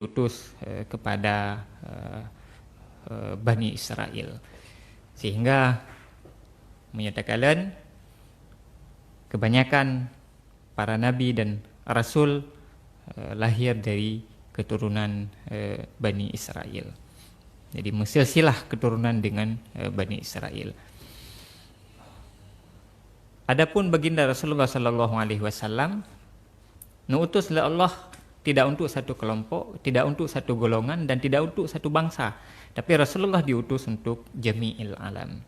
utus kepada Bani Israel, sehingga menyatakan kebanyakan para nabi dan rasul lahir dari keturunan Bani Israel. Jadi silsilah keturunan dengan Bani Israel. Adapun baginda Rasulullah sallallahu alaihi wasallam diutus oleh Allah tidak untuk satu kelompok, tidak untuk satu golongan, dan tidak untuk satu bangsa. Tapi Rasulullah diutus untuk jami'il alam.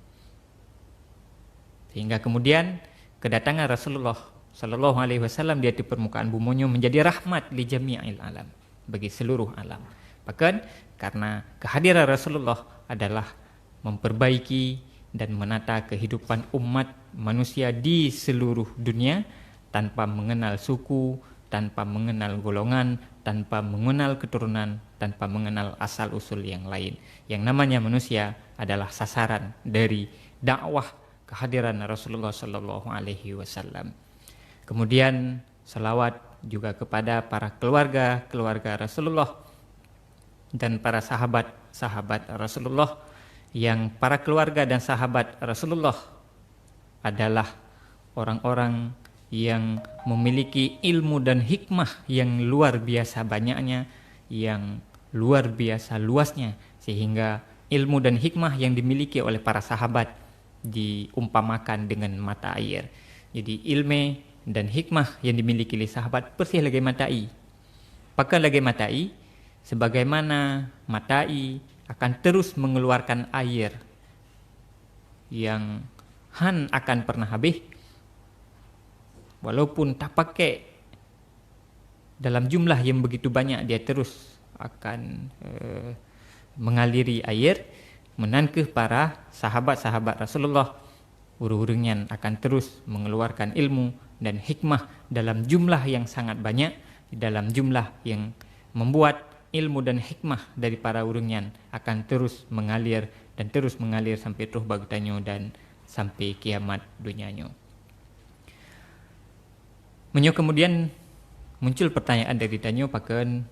Sehingga kemudian kedatangan Rasulullah sallallahu alaihi wasallam di permukaan bumi menjadi rahmat li jami'il alam, bagi seluruh alam. Bahkan karena kehadiran Rasulullah adalah memperbaiki dan menata kehidupan umat manusia di seluruh dunia tanpa mengenal suku, tanpa mengenal golongan, tanpa mengenal keturunan, tanpa mengenal asal-usul yang lain. Yang namanya manusia adalah sasaran dari dakwah kehadiran Rasulullah sallallahu alaihi wasallam. Kemudian salawat juga kepada para keluarga Rasulullah dan para sahabat Rasulullah, yang para keluarga dan sahabat Rasulullah adalah orang-orang yang memiliki ilmu dan hikmah yang luar biasa banyaknya, yang luar biasa luasnya, sehingga ilmu dan hikmah yang dimiliki oleh para sahabat diumpamakan dengan mata air. Jadi ilmu dan hikmah yang dimiliki oleh sahabat persis lagi mata air. Pakai lagi mata air, sebagaimana mata air akan terus mengeluarkan air yang akan pernah habis, walaupun tak pakai dalam jumlah yang begitu banyak, dia terus akan mengaliri air. Menangkeh para sahabat-sahabat Rasulullah, urung-urungnya akan terus mengeluarkan ilmu dan hikmah dalam jumlah yang sangat banyak, dalam jumlah yang membuat ilmu dan hikmah dari para urungnya akan terus mengalir dan terus mengalir sampai terus bagtanyo dan sampai kiamat dunianyo. Kemudian muncul pertanyaan dari tanyo, pakan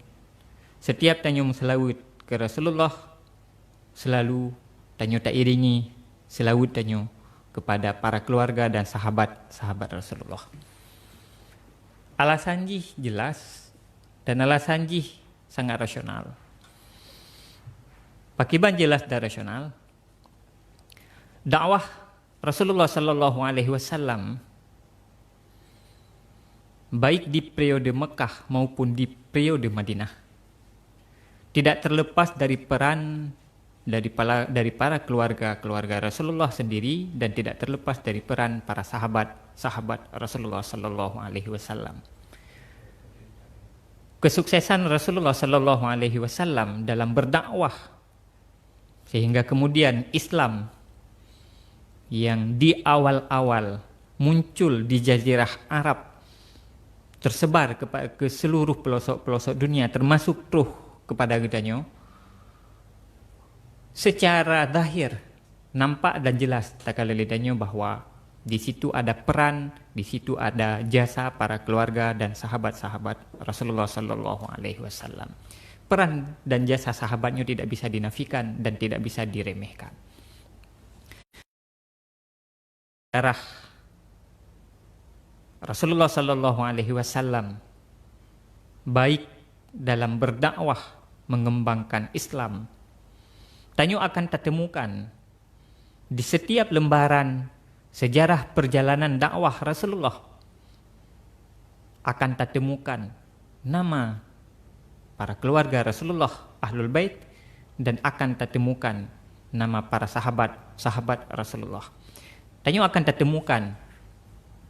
setiap tanyo selawat ke Rasulullah selalu tanyo tak iringi selawat tanyo kepada para keluarga dan sahabat Rasulullah. Alasan jih jelas dan alasan jih sangat rasional. Pakiban jelas dan rasional. Dakwah Rasulullah sallallahu alaihi wasallam baik di periode Mekah maupun di periode Madinah tidak terlepas dari peran dari para keluarga Rasulullah sendiri, dan tidak terlepas dari peran para sahabat Rasulullah sallallahu alaihi wasallam. Kesuksesan Rasulullah sallallahu alaihi wasallam dalam berdakwah, sehingga kemudian Islam yang di awal-awal muncul di jazirah Arab tersebar ke seluruh pelosok-pelosok dunia, termasuk tuh kepada gedanyo, secara zahir nampak dan jelas takaledanyo bahwa di situ ada peran, di situ ada jasa para keluarga dan sahabat-sahabat Rasulullah sallallahu alaihi wasallam. Peran dan jasa sahabatnya tidak bisa dinafikan dan tidak bisa diremehkan. Darah Rasulullah sallallahu alaihi wasallam baik dalam berdakwah mengembangkan Islam, tanyo akan temukan di setiap lembaran sejarah perjalanan dakwah Rasulullah, akan temukan nama para keluarga Rasulullah, Ahlul Bait, dan akan temukan nama para sahabat Rasulullah. Tanyo akan temukan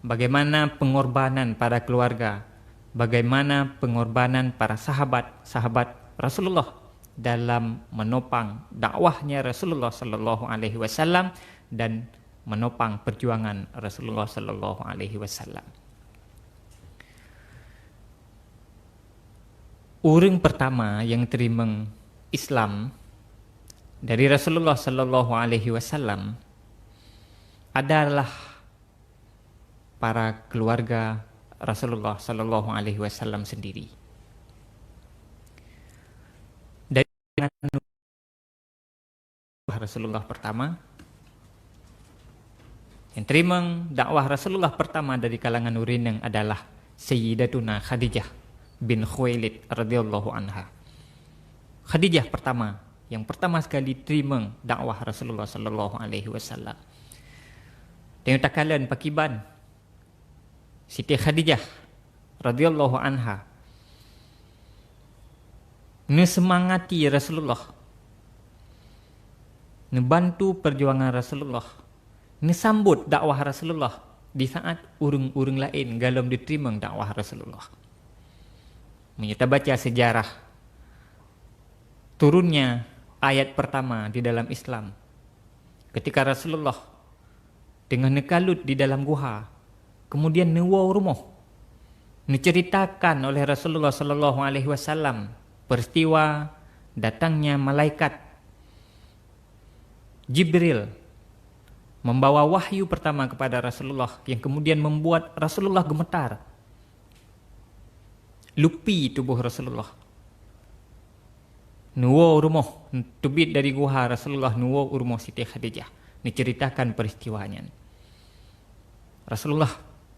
bagaimana pengorbanan para keluarga, bagaimana pengorbanan para sahabat Rasulullah dalam menopang dakwahnya Rasulullah sallallahu alaihi wasallam dan menopang perjuangan Rasulullah sallallahu alaihi wasallam. Orang pertama yang terima Islam dari Rasulullah sallallahu alaihi wasallam adalah para keluarga Rasulullah sallallahu alaihi wasallam sendiri. Rasulullah pertama, yang terima dakwah Rasulullah pertama dari kalangan urineng adalah Sayyidatuna Khadijah bin Khuwailid radhiyallahu anha. Khadijah pertama, yang pertama sekali terima dakwah Rasulullah sallallahu alaihi wasallam. Dan takalan pakiban Siti Khadijah radhiyallahu anha ngesemangati Rasulullah, ngebantu perjuangan Rasulullah, ngesambut dakwah Rasulullah di saat urung-urung lain galom diterima dakwah Rasulullah. Kita baca sejarah turunnya ayat pertama di dalam Islam ketika Rasulullah dengan nekalut di dalam guha, kemudian newa rumah, diceritakan oleh Rasulullah sallallahu alaihi wasallam peristiwa datangnya malaikat Jibril membawa wahyu pertama kepada Rasulullah yang kemudian membuat Rasulullah gemetar. Lupi tubuh Rasulullah. Nuwo rumah tubit dari guha Rasulullah, nuwo rumah Siti Khadijah. Diceritakan peristiwanya. Rasulullah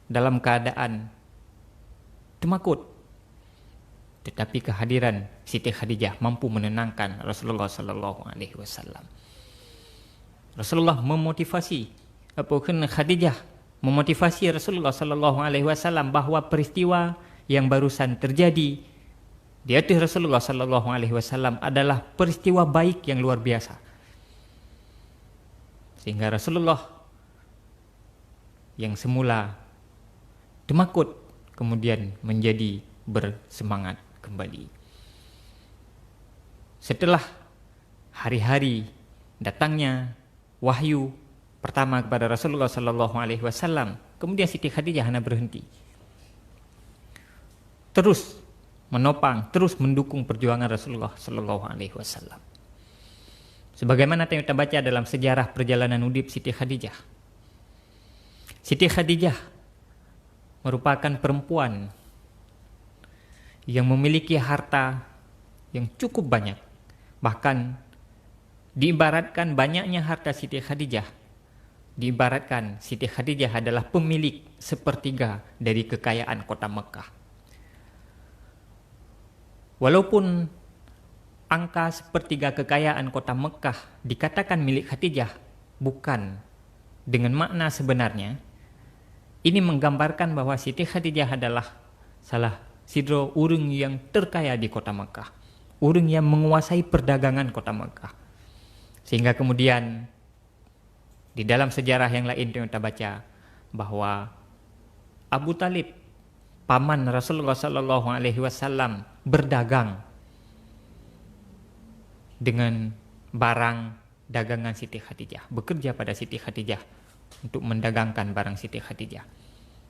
dalam keadaan temakut, tetapi kehadiran Siti Khadijah mampu menenangkan Rasulullah sallallahu alaihi wasallam. Rasulullah memotivasi Khadijah memotivasi Rasulullah sallallahu alaihi wasallam bahwa peristiwa yang barusan terjadi di hati Rasulullah sallallahu alaihi wasallam adalah peristiwa baik yang luar biasa. Sehingga Rasulullah yang semula temakut kemudian menjadi bersemangat kembali. Setelah hari-hari datangnya wahyu pertama kepada Rasulullah sallallahu alaihi wasallam, kemudian Siti Khadijah hanya berhenti. Terus menopang, terus mendukung perjuangan Rasulullah sallallahu alaihi wasallam. Sebagaimana kita baca dalam sejarah perjalanan hidup Siti Khadijah. Siti Khadijah merupakan perempuan yang memiliki harta yang cukup banyak. Bahkan diibaratkan banyaknya harta Siti Khadijah, diibaratkan Siti Khadijah adalah pemilik sepertiga dari kekayaan kota Mekah. Walaupun angka sepertiga kekayaan kota Mekah dikatakan milik Khadijah, bukan dengan makna sebenarnya, ini menggambarkan bahwa Siti Khadijah adalah salah sidro urung yang terkaya di kota Mekah, urung yang menguasai perdagangan kota Mekah. Sehingga kemudian di dalam sejarah yang lain kita baca bahwa Abu Talib, paman Rasulullah sallallahu alaihi wasallam, berdagang dengan barang dagangan Siti Khadijah, bekerja pada Siti Khadijah untuk mendagangkan barang Siti Khadijah.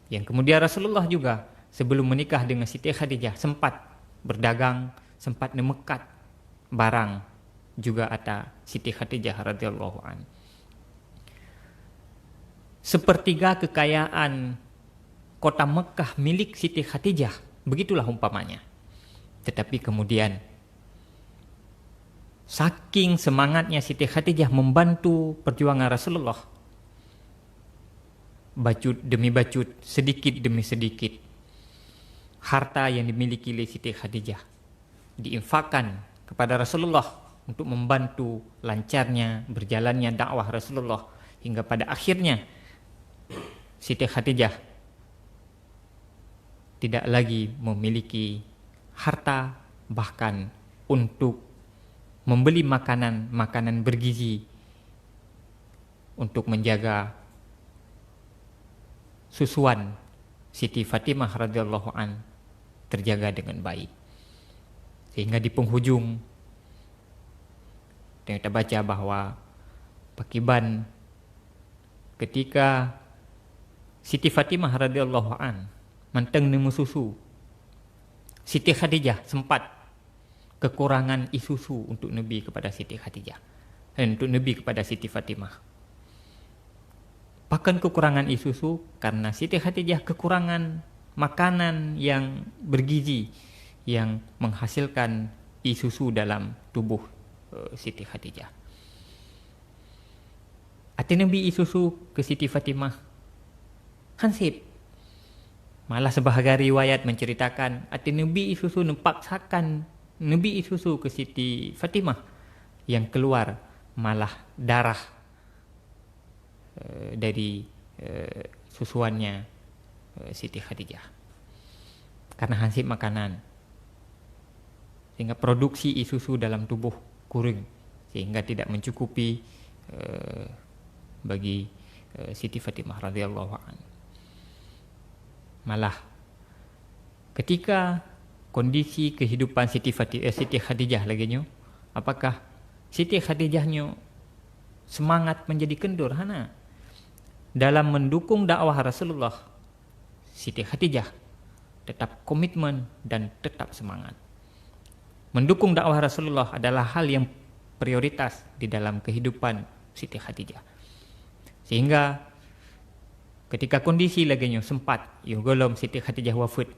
Yang kemudian Rasulullah juga sebelum menikah dengan Siti Khadijah sempat berdagang, sempat memekat barang juga ada Siti Khadijah radhiyallahu an. Sepertiga kekayaan kota Mekah milik Siti Khadijah, begitulah umpamanya. Tetapi kemudian saking semangatnya Siti Khadijah membantu perjuangan Rasulullah, bacot demi bacot, sedikit demi sedikit, harta yang dimiliki oleh Siti Khadijah diinfakkan kepada Rasulullah untuk membantu lancarnya berjalannya dakwah Rasulullah, hingga pada akhirnya Siti Khadijah tidak lagi memiliki harta, bahkan untuk membeli makanan bergizi untuk menjaga susuan Siti Fatimah radhiyallahu an terjaga dengan baik. Sehingga di penghujung kita baca bahwa pakiban ketika Siti Fatimah radhiyallahu an manteng nemu susu, Siti Khadijah sempat kekurangan susu untuk Nabi kepada Siti Khadijah dan untuk Nabi kepada Siti Fatimah. Bahkan kekurangan susu karena Siti Khadijah kekurangan makanan yang bergizi yang menghasilkan susu dalam tubuh Siti Khadijah. Hati Nabi isusu ke Siti Fatimah hansip. Malah sebahagian riwayat menceritakan hati Nabi isusu nepaksakan Nabi isusu ke Siti Fatimah, yang keluar malah darah dari susuannya Siti Khadijah karena hansip makanan, sehingga produksi isusu dalam tubuh kurang, sehingga tidak mencukupi bagi Siti Fatimah radhiyallahu anha. Malah ketika kondisi kehidupan Siti Khadijah laginya, apakah Siti Khadijahnya semangat menjadi kendur? Hana. Dalam mendukung dakwah Rasulullah, Siti Khadijah tetap komitmen dan tetap semangat. Mendukung dakwah Rasulullah adalah hal yang prioritas di dalam kehidupan Siti Khadijah. Sehingga ketika kondisi laginya sempat golom Siti Khadijah wafat,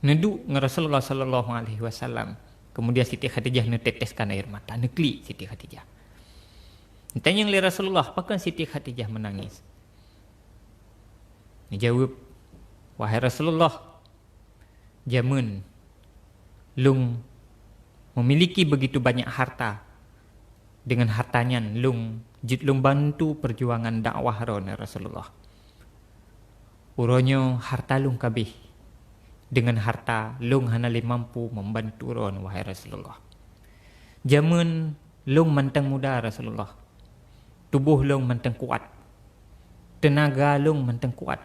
neduk dengan Rasulullah sallallahu alaihi wasallam, kemudian Siti Khadijah neteteskan air mata, nekli Siti Khadijah. Tanya oleh Rasulullah, apakah Siti Khadijah menangis? Dia jawab, wahai Rasulullah, jamun lung memiliki begitu banyak harta, dengan hartanya lung bantu perjuangan dakwah ron Rasulullah. Uronyo harta lung kabih, dengan harta lung hanali mampu membantu ron wahai Rasulullah. Jamun lung manteng muda Rasulullah, tubuh lung manteng kuat, tenaga lung manteng kuat.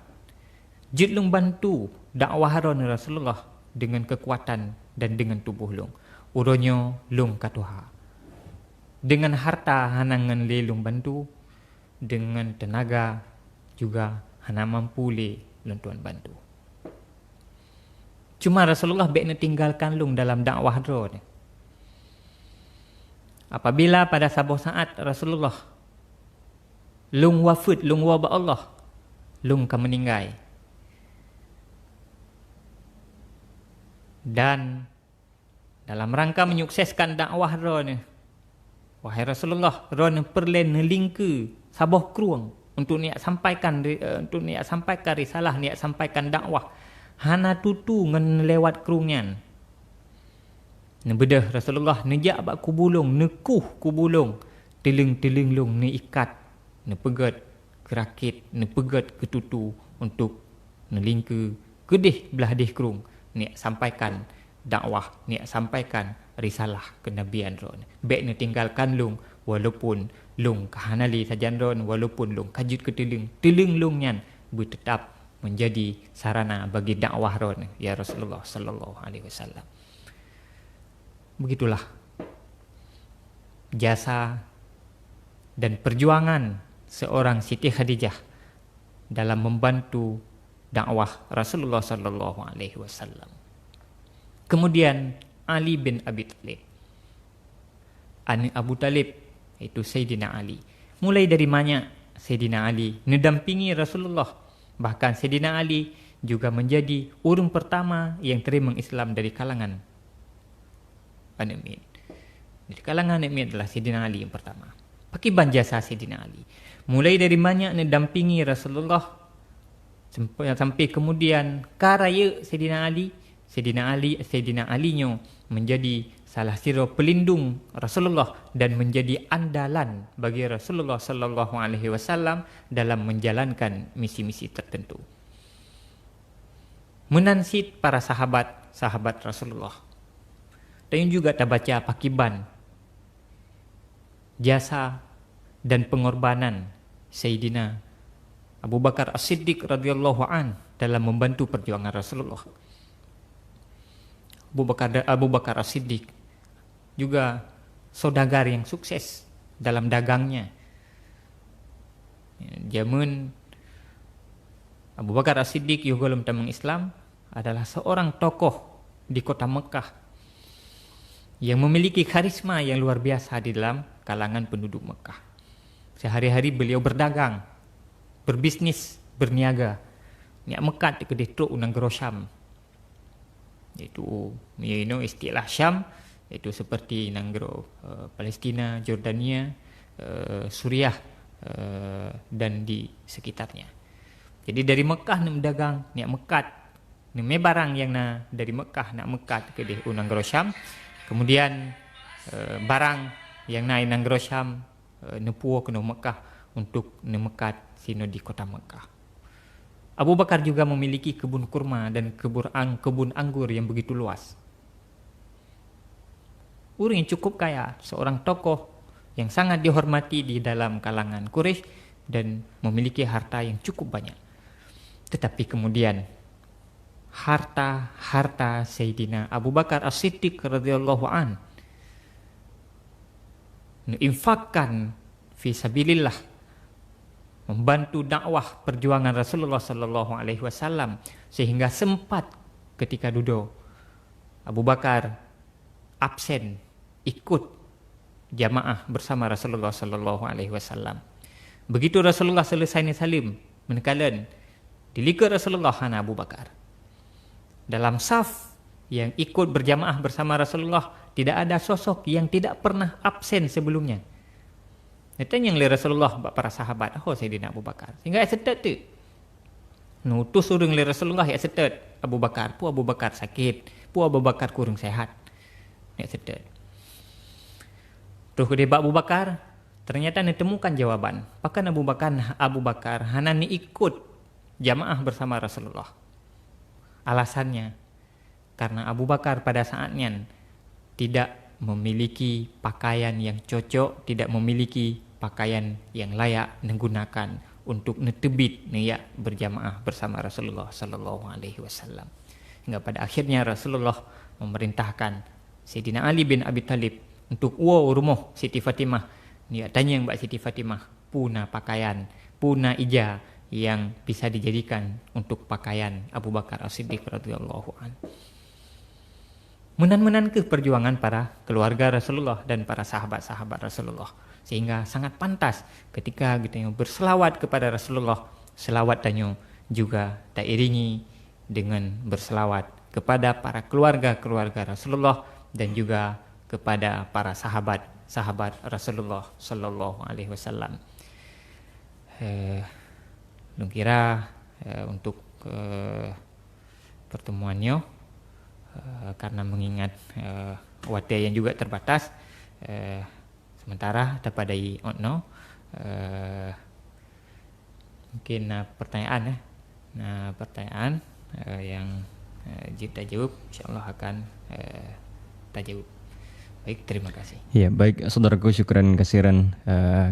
Jid lung bantu dakwah ron Rasulullah dengan kekuatan dan dengan tubuh lung. Uronyo lung katuha. Dengan harta hanangan le lung bantu, dengan tenaga juga hana mampu le lung tuan bantu. Cuma Rasulullah baiknya tinggalkan lung dalam dakwah ron. Apabila pada sebuah saat Rasulullah lung wafat, lung wabak Allah, lung akan meninggal. Dan dalam rangka menyukseskan dakwah ron, wahai Rasulullah, ron perlen nelingke sabah kruang untuk niat sampaikan risalah, niat sampaikan dakwah. Hana tutu ngan lewat krungian. Nebedah Rasulullah nejak bak kubulung, nekuh kubulung, teling lung ne ikat, ne pegat kerakit, ne pegat ketutu untuk nelingke kedih belah dih krung, niat sampaikan dakwah, niat sampaikan risalah kenabian ron. Baik ne tinggalkan lung walaupun lung kahanali sajan ron, walaupun lung kajut ke teling lung nyan bertetap menjadi sarana bagi dakwah ron ya Rasulullah sallallahu alaihi wasallam. Begitulah jasa dan perjuangan seorang Siti Khadijah dalam membantu dakwah Rasulullah sallallahu alaihi wasallam. Kemudian Ali bin Abi Thalib, Abu Talib, itu Sayyidina Ali. Mulai dari mana Sayyidina Ali mendampingi Rasulullah. Bahkan Sayyidina Ali juga menjadi orang pertama yang terima Islam dari kalangan Anak Min. Dari kalangan Anak Min adalah Sayyidina Ali yang pertama. Pakiban jasa Sayyidina Ali. Mulai dari banyak mendampingi Rasulullah sampai kemudian karaya Sayyidina Ali-nya menjadi salah satu pelindung Rasulullah dan menjadi andalan bagi Rasulullah sallallahu alaihi wasallam dalam menjalankan misi-misi tertentu. Menansit para sahabat Rasulullah. Dan juga kita baca pakiban jasa dan pengorbanan Sayyidina Abu Bakar As-Siddiq radhiyallahu an dalam membantu perjuangan Rasulullah. Abu Bakar As-Siddiq juga saudagar yang sukses dalam dagangnya. Zaman Abu Bakar As-Siddiq juga dalam tamang Islam adalah seorang tokoh di kota Mekah yang memiliki karisma yang luar biasa di dalam kalangan penduduk Mekah. Sehari-hari beliau berdagang, berbisnis, berniaga. Niat Mekah kedai truk unang gero Syam. Itu istilah Syam yaitu seperti negara Palestina, Jordania, Suriah dan di sekitarnya. Jadi dari Mekah nak berdagang, nak mekat, nak barang yang nak dari Mekah nak mekat ke di negara Syam. Kemudian barang yang naik negara Syam nepuo ke Mekah untuk mekat sino di kota Mekah. Abu Bakar juga memiliki kebun kurma dan kebun anggur yang begitu luas. Orang yang cukup kaya, seorang tokoh yang sangat dihormati di dalam kalangan Quraisy dan memiliki harta yang cukup banyak. Tetapi kemudian harta Sayyidina Abu Bakar As-Siddiq radhiyallahu an infakkan fi sabilillah, membantu dakwah perjuangan Rasulullah sallallahu alaihi wasallam, sehingga sempat ketika duduk Abu Bakar absen ikut jamaah bersama Rasulullah sallallahu alaihi wasallam. Begitu Rasulullah selesai salim menekalan dilihat Rasulullah hana Abu Bakar. Dalam saf yang ikut berjamaah bersama Rasulullah tidak ada sosok yang tidak pernah absen sebelumnya. Datang yang Rasulullah para sahabat, Sayyidina Abu Bakar. Sehingga setet tu. Nutus urang Rasulullah ya setet Abu Bakar, pu Abu Bakar sakit, pu Abu Bakar kurang sehat. Ya setet. Terus dia Abu Bakar ternyata ditemukan jawaban. Bahkan Abu Bakar hana ni ikut jamaah bersama Rasulullah. Alasannya karena Abu Bakar pada saatnya tidak memiliki pakaian yang cocok, tidak memiliki pakaian yang layak digunakan untuk netebit niat berjamaah bersama Rasulullah sallallahu alaihi wasallam. Hingga pada akhirnya Rasulullah memerintahkan Sayyidina Ali bin Abi Thalib untuk rumah Siti Fatimah. Niat tanya Mbak Siti Fatimah puna pakaian, puna ija yang bisa dijadikan untuk pakaian Abu Bakar As-Siddiq radhiyallahu an. Menan-menan ke perjuangan para keluarga Rasulullah dan para sahabat-sahabat Rasulullah, sehingga sangat pantas ketika kita berselawat kepada Rasulullah, selawat tanya juga tak iringi dengan berselawat kepada para keluarga-keluarga Rasulullah dan juga kepada para sahabat-sahabat Rasulullah sallallahu alaihi wasallam. Kira untuk pertemuannya karena mengingat waktu yang juga terbatas, sementara tapadai ono mungkin pertanyaan pertanyaan yang kita jawab insyaallah akan kita jawab. Baik, terima kasih. Ya, baik saudaraku, syukran kasiran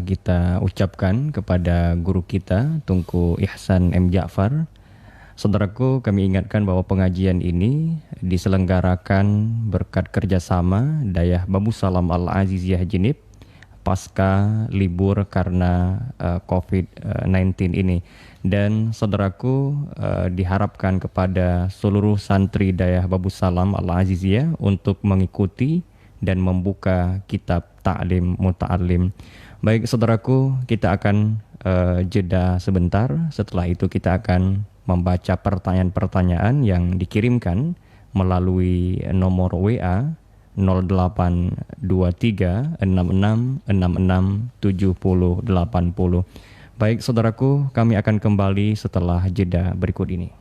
kita ucapkan kepada guru kita Tunku Ihsan M. Ja'far. Saudaraku, kami ingatkan bahwa pengajian ini diselenggarakan berkat kerjasama Dayah Babu Salam Al-Aziziyah Jenib pasca libur karena COVID-19 ini. Dan saudaraku, diharapkan kepada seluruh santri Dayah Babu Salam Al-Aziziyah untuk mengikuti dan membuka kitab Ta'lim Muta'allim. Baik saudaraku, kita akan jeda sebentar. Setelah itu kita akan membaca pertanyaan-pertanyaan yang dikirimkan melalui nomor WA 0823 66 66 70 80. Baik saudaraku, kami akan kembali setelah jeda berikut ini.